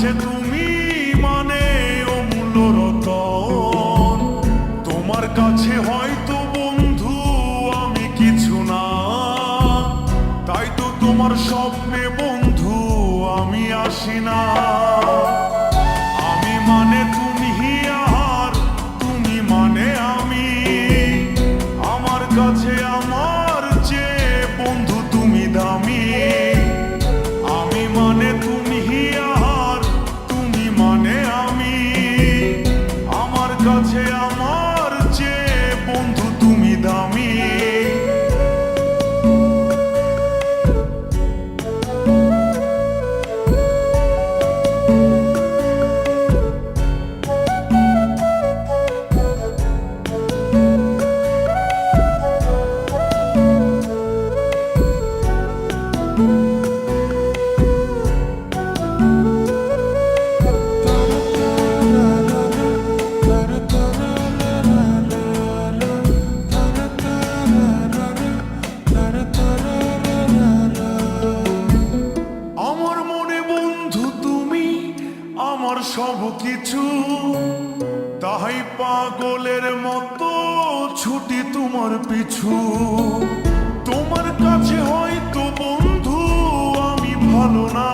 কাছে তুমি মানে অমূল্য রতন। তোমার কাছে হয়তো বন্ধু আমি কিছু না, তাই তো তোমার স্বপ্নে বন্ধু আমি আসি না। আমি মানে তুমি আর তুমি মানে আমি, আমার কাছে আমার চেয়ে বন্ধু তুমি দামি। আমি মানে তুমি আর তুমি মানে আমি, আমার কাছে আমার চেয়ে বন্ধু তুমি দামি। আমার সব কিছু, তাই পাগলের মতো ছুটি তোমার পিছু। তোমার কাছে হয়তো বন্ধু আমি ভালো না,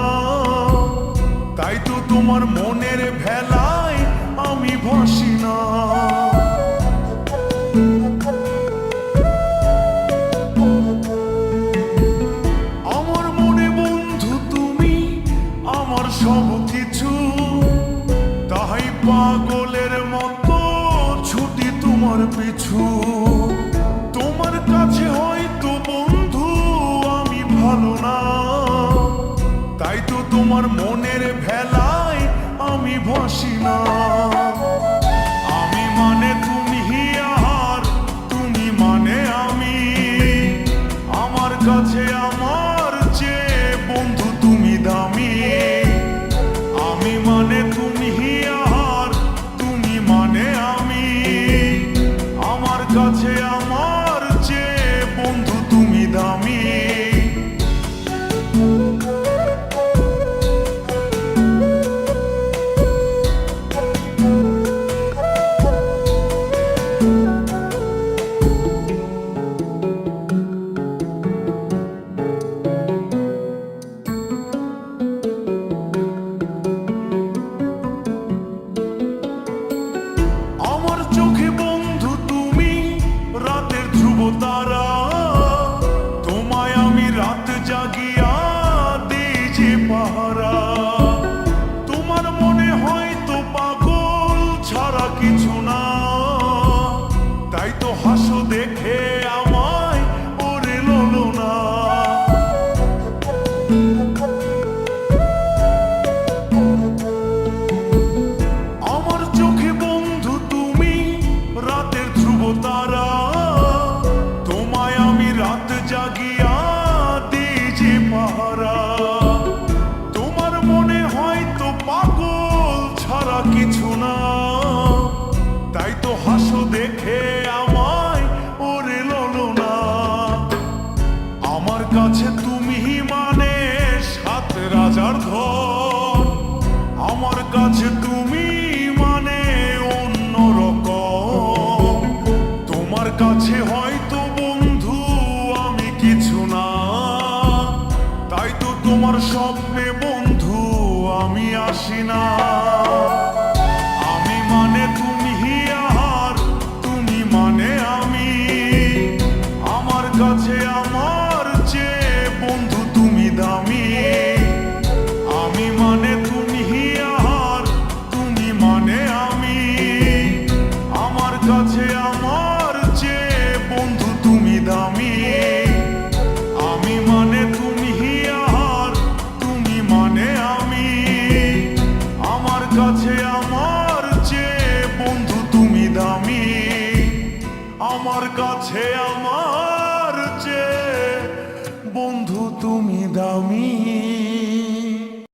তাই তো তোমার মনের ভেলায় আমি ভাসি না। আমার মনে বন্ধু তুমি আমার সব কিছু, তাই পাগলের মতো ছুটি তোমার পিছু। তোমার কাছে হয়তো বন্ধু আমি ভালো না, তাই তো তোমার মনের ভেলায় আমি ভাসি না। আমি মানে তুমি আর তুমি মানে আমি, আমার কাছে আমার চেয়ে বন্ধু তুমি দামি। আমি মানে তুমি আর তুমি মানে আমি, আমার কাছে আমার চেয়ে বন্ধু তুমি দামি। তারা তোমায় আমি রাত জাগিয়া দিই যে পাহারা। তোমার মনে হয়তো পাগল ছাড়া কিছু না, তাই তো হাসো দেখে আমায় ওরে ললো না। আমার চোখে বন্ধু তুমি রাতের ধ্রুব তারা, রাত জাগিয়া দিই যে পাহারা। তোমার মনে হয়তো পাগল ছাড়া কিছু না, তাই তো হাসো দেখে আমায় ওরে ললো না। আমার কাছে তুমি মানে সাত রাজার ধন, আমার কাছে তুমি মানে অন্যরকম। তোমার কাছে হয়তো কিছু না, তাই তো তোমার স্বপ্নে বন্ধু আমি আসি না। আমি মানে তুমি আর তুমি মানে আমি, আমার কাছে আমার চেয়ে বন্ধু তুমি দামি। আমি মানে তুমি আর তুমি মানে আমি, আমার কাছে আমার চেয়ে বন্ধু তুমি দামি। আমি মানে তুমি আর তুমি মানে আমি, আমার কাছে আমার চেয়ে বন্ধু তুমি দামি। আমার কাছে আমার চেয়ে বন্ধু তুমি দামি।